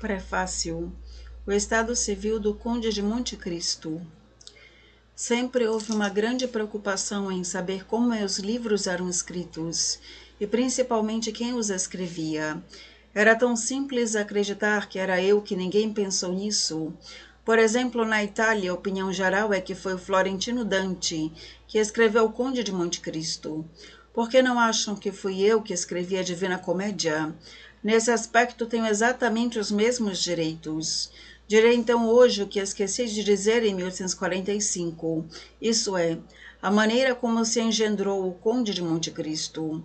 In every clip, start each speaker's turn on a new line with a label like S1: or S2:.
S1: Prefácio. O estado civil do Conde de Monte Cristo. Sempre houve uma grande preocupação em saber como meus livros eram escritos, e principalmente quem os escrevia. Era tão simples acreditar que era eu que ninguém pensou nisso. Por exemplo, na Itália, a opinião geral é que foi o Florentino Dante que escreveu o Conde de Monte Cristo. Por que não acham que fui eu que escrevi a Divina Comédia? Nesse aspecto tenho exatamente os mesmos direitos. Direi então hoje o que esqueci de dizer em 1845, isso é, a maneira como se engendrou o Conde de Monte Cristo.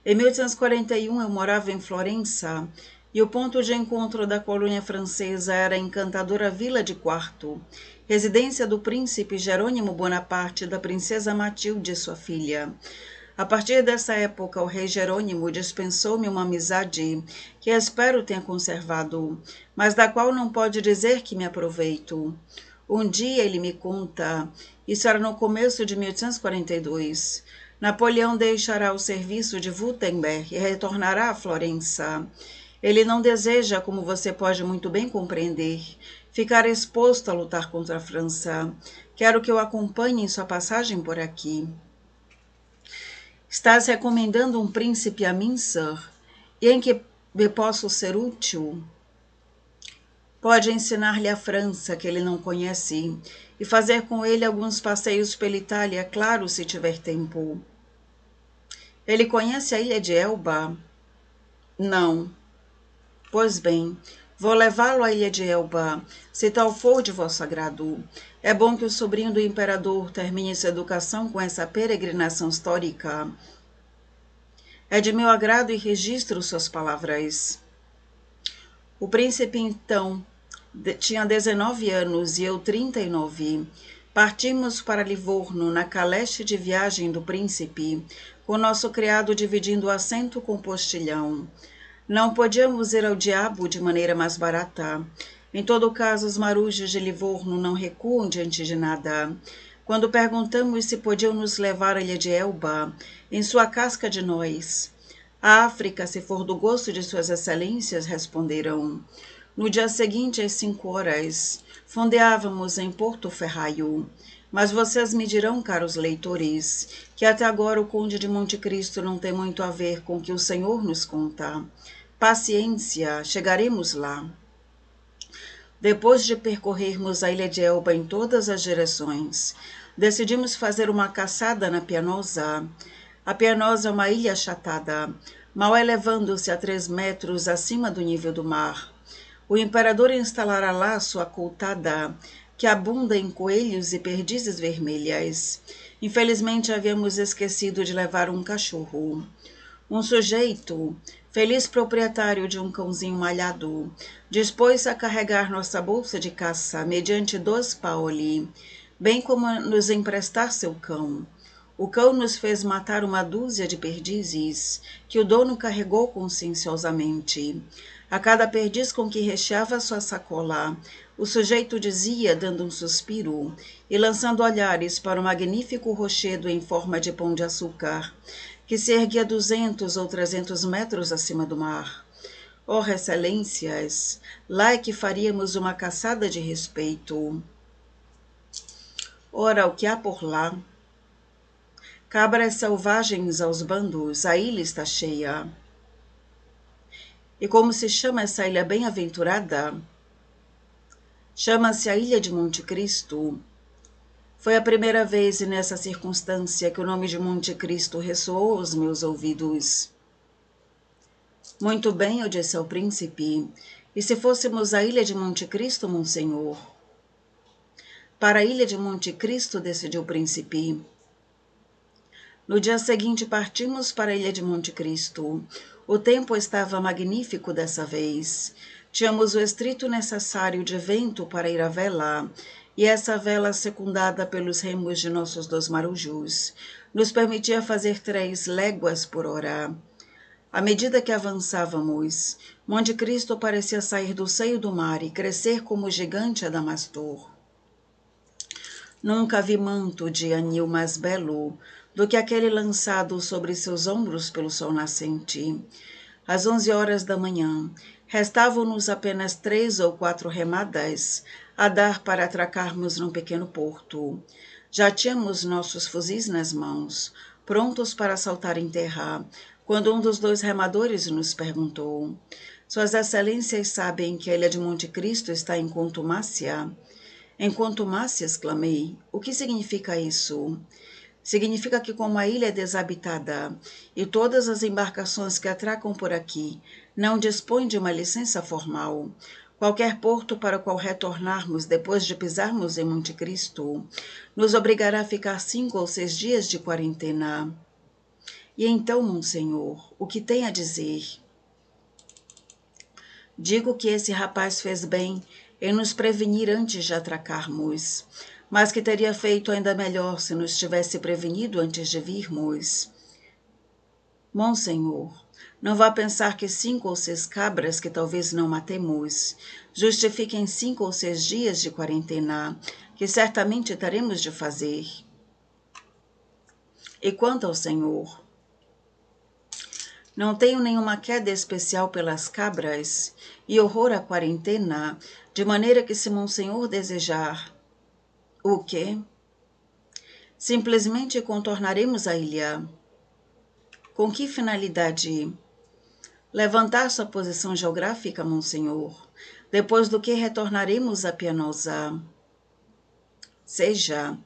S1: Em 1841 eu morava em Florença, e o ponto de encontro da colônia francesa era a encantadora Vila de Quarto, residência do príncipe Jerônimo Bonaparte e da princesa Matilde, sua filha. A partir dessa época, o rei Jerônimo dispensou-me uma amizade que espero tenha conservado, mas da qual não pode dizer que me aproveito. Um dia ele me conta, isso era no começo de 1842, Napoleão deixará o serviço de Württemberg e retornará a Florença. Ele não deseja, como você pode muito bem compreender, ficar exposto a lutar contra a França. Quero que eu acompanhe em sua passagem por aqui. Estás recomendando um príncipe a mim, sir? E em que me posso ser útil? Pode ensinar-lhe a França, que ele não conhece, e fazer com ele alguns passeios pela Itália, claro, se tiver tempo. Ele conhece a ilha de Elba? Não. Pois bem, vou levá-lo à ilha de Elba, se tal for de vosso agrado. É bom que o sobrinho do imperador termine sua educação com essa peregrinação histórica. É de meu agrado e registro suas palavras. O príncipe, então, tinha 19 anos e eu 39. Partimos para Livorno, na caleche de viagem do príncipe, com nosso criado dividindo o assento com o postilhão. Não podíamos ir ao diabo de maneira mais barata. Em todo caso, os marujos de Livorno não recuam diante de nada. Quando perguntamos se podiam nos levar à ilha de Elba, em sua casca de nós, a África, se for do gosto de suas excelências, responderam. No dia seguinte, às 5 horas, fondeávamos em Porto Ferraio. Mas vocês me dirão, caros leitores, que até agora o Conde de Monte Cristo não tem muito a ver com o que o Senhor nos conta. Paciência, chegaremos lá. Depois de percorrermos a ilha de Elba em todas as direções, decidimos fazer uma caçada na Pianosa. A Pianosa é uma ilha achatada, mal elevando-se a 3 metros acima do nível do mar. O imperador instalará lá sua coutada, que abunda em coelhos e perdizes vermelhas. Infelizmente, havíamos esquecido de levar um cachorro. Um sujeito, feliz proprietário de um cãozinho malhado, dispôs-se a carregar nossa bolsa de caça mediante 2 paoli, bem como a nos emprestar seu cão. O cão nos fez matar uma dúzia de perdizes, que o dono carregou conscienciosamente. A cada perdiz com que recheava sua sacola, o sujeito dizia, dando um suspiro, e lançando olhares para o magnífico rochedo em forma de pão de açúcar, que se erguia 200 ou 300 metros acima do mar. Oh, excelências, lá é que faríamos uma caçada de respeito. Ora, o que há por lá? Cabras selvagens aos bandos, a ilha está cheia. E como se chama essa ilha bem-aventurada? Chama-se a Ilha de Monte Cristo. Foi a primeira vez nessa circunstância que o nome de Monte Cristo ressoou aos meus ouvidos. Muito bem, eu disse ao príncipe. E se fôssemos à Ilha de Monte Cristo, monsenhor? Para a Ilha de Monte Cristo, decidiu o príncipe. No dia seguinte partimos para a Ilha de Monte Cristo. O tempo estava magnífico dessa vez. Tínhamos o estrito necessário de vento para ir à vela, e essa vela, secundada pelos remos de nossos 2 marujos, nos permitia fazer 3 léguas por hora. À medida que avançávamos, Monte Cristo parecia sair do seio do mar e crescer como o gigante Adamastor. Nunca vi manto de anil mais belo do que aquele lançado sobre seus ombros pelo sol nascente. às 11 horas da manhã. Restavam-nos apenas 3 ou 4 remadas a dar para atracarmos num pequeno porto. Já tínhamos nossos fuzis nas mãos, prontos para saltar em terra, quando um dos 2 remadores nos perguntou: Suas Excelências sabem que a ilha de Monte Cristo está em contumácia? Em contumácia, exclamei. O que significa isso? Significa que, como a ilha é desabitada e todas as embarcações que atracam por aqui não dispõem de uma licença formal, qualquer porto para o qual retornarmos depois de pisarmos em Monte Cristo nos obrigará a ficar 5 ou 6 dias de quarentena. E então, monsenhor, o que tem a dizer? Digo que esse rapaz fez bem em nos prevenir antes de atracarmos, mas que teria feito ainda melhor se nos tivesse prevenido antes de virmos. Monsenhor, não vá pensar que 5 ou 6 cabras que talvez não matemos justifiquem 5 ou 6 dias de quarentena, que certamente teremos de fazer. E quanto ao senhor? Não tenho nenhuma queda especial pelas cabras e horror à quarentena, de maneira que se monsenhor desejar... O quê? Simplesmente contornaremos a ilha. Com que finalidade? Levantar sua posição geográfica, monsenhor, depois do que retornaremos a Pianosa. Seja,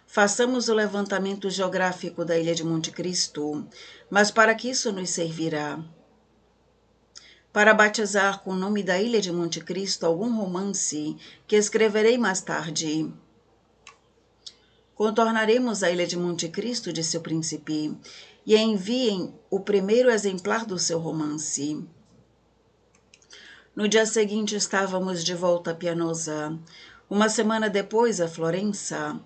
S1: façamos o levantamento geográfico da ilha de Monte Cristo, mas para que isso nos servirá? Para batizar com o nome da ilha de Monte Cristo algum romance que escreverei mais tarde. Contornaremos a ilha de Monte Cristo, disse o príncipe, e enviem o primeiro exemplar do seu romance. No dia seguinte estávamos de volta a Pianosa. Uma semana depois a Florença.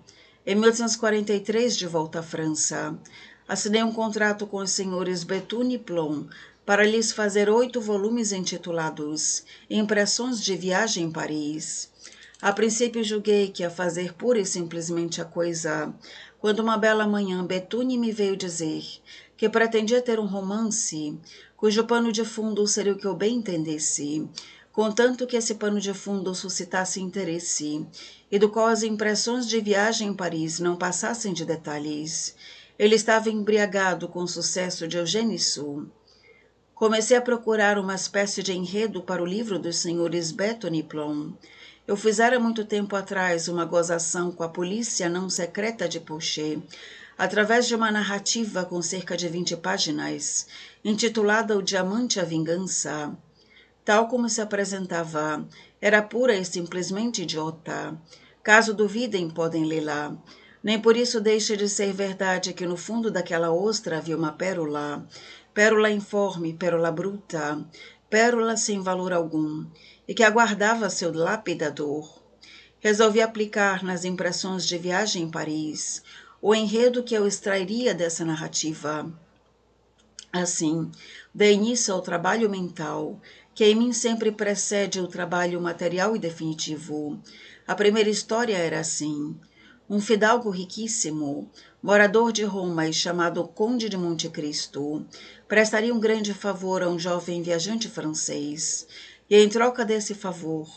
S1: Em 1843, de volta à França. Assinei um contrato com os senhores Bethune e Plon para lhes fazer 8 volumes intitulados Impressões de Viagem em Paris. A princípio julguei que ia fazer pura e simplesmente a coisa, quando uma bela manhã Bethune me veio dizer que pretendia ter um romance cujo pano de fundo seria o que eu bem entendesse, contanto que esse pano de fundo suscitasse interesse, e do qual as impressões de viagem em Paris não passassem de detalhes. Ele estava embriagado com o sucesso de Eugênie Sue. Comecei a procurar uma espécie de enredo para o livro dos senhores Bethune e Plon. Eu fizera muito tempo atrás uma gozação com a polícia não secreta de Pouchet, através de uma narrativa com cerca de 20 páginas, intitulada O Diamante e a Vingança. Tal como se apresentava, era pura e simplesmente idiota. Caso duvidem, podem lê-la. Nem por isso deixa de ser verdade que no fundo daquela ostra havia uma pérola, pérola informe, pérola bruta, pérola sem valor algum, e que aguardava seu lapidador. Resolvi aplicar nas impressões de viagem em Paris o enredo que eu extrairia dessa narrativa. Assim, dei início ao trabalho mental, que em mim sempre precede o trabalho material e definitivo. A primeira história era assim. Um fidalgo riquíssimo, morador de Roma e chamado Conde de Monte Cristo, prestaria um grande favor a um jovem viajante francês, e em troca desse favor,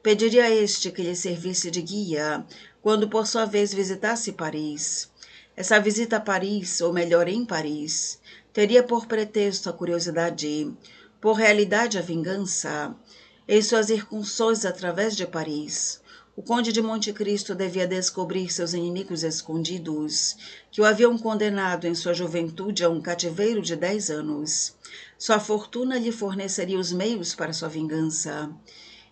S1: pediria a este que lhe servisse de guia, quando por sua vez visitasse Paris. Essa visita a Paris, ou melhor, em Paris, teria por pretexto a curiosidade, por realidade a vingança. Em suas incursões através de Paris, o conde de Monte Cristo devia descobrir seus inimigos escondidos, que o haviam condenado em sua juventude a um cativeiro de 10 anos. Sua fortuna lhe forneceria os meios para sua vingança.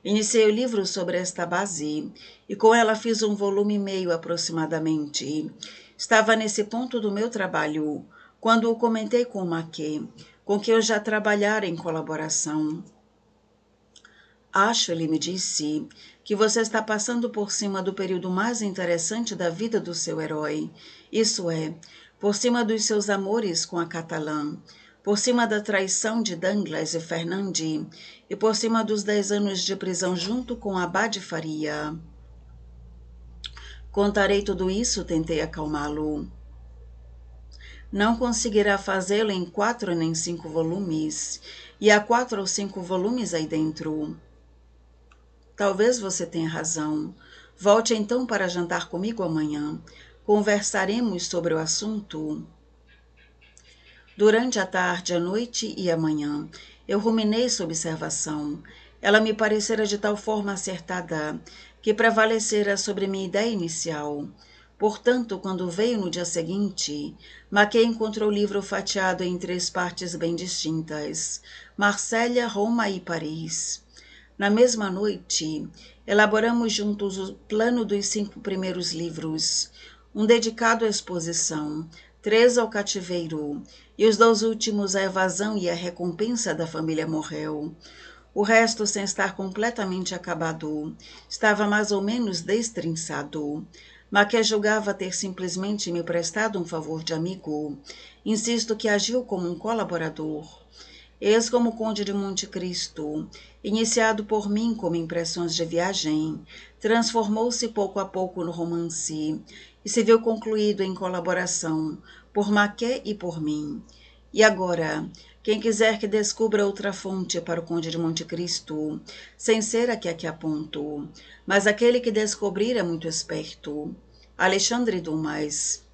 S1: Iniciei o livro sobre esta base, e com ela fiz um volume e meio aproximadamente. Estava nesse ponto do meu trabalho, quando o comentei com Maquet, com quem eu já trabalhara em colaboração. Acho, ele me disse, que você está passando por cima do período mais interessante da vida do seu herói, isso é, por cima dos seus amores com a Catalã, por cima da traição de Danglars e Fernandi, e por cima dos 10 anos de prisão junto com Abade Faria. Contarei tudo isso, tentei acalmá-lo. Não conseguirá fazê-lo em 4 nem 5 volumes. e há 4 ou 5 volumes aí dentro. Talvez você tenha razão. Volte então para jantar comigo amanhã. Conversaremos sobre o assunto. Durante a tarde, a noite e a manhã, eu ruminei sua observação. Ela me parecera de tal forma acertada que prevalecera sobre minha ideia inicial. Portanto, quando veio no dia seguinte, Maquet encontrou o livro fatiado em 3 partes bem distintas: Marsella, Roma e Paris. Na mesma noite, elaboramos juntos o plano dos 5 primeiros livros, um dedicado à exposição, 3 ao cativeiro, e os 2 últimos à evasão e à recompensa da família Morrel. O resto, sem estar completamente acabado, estava mais ou menos destrinçado. Maquet julgava ter simplesmente me prestado um favor de amigo. Insisto que agiu como um colaborador. Eis como o Conde de Monte Cristo, iniciado por mim como impressões de viagem, transformou-se pouco a pouco no romance e se viu concluído em colaboração por Maquet e por mim. E agora, quem quiser que descubra outra fonte para o Conde de Monte Cristo, sem ser a que aqui aponto, mas aquele que descobrir é muito esperto. Alexandre Dumas.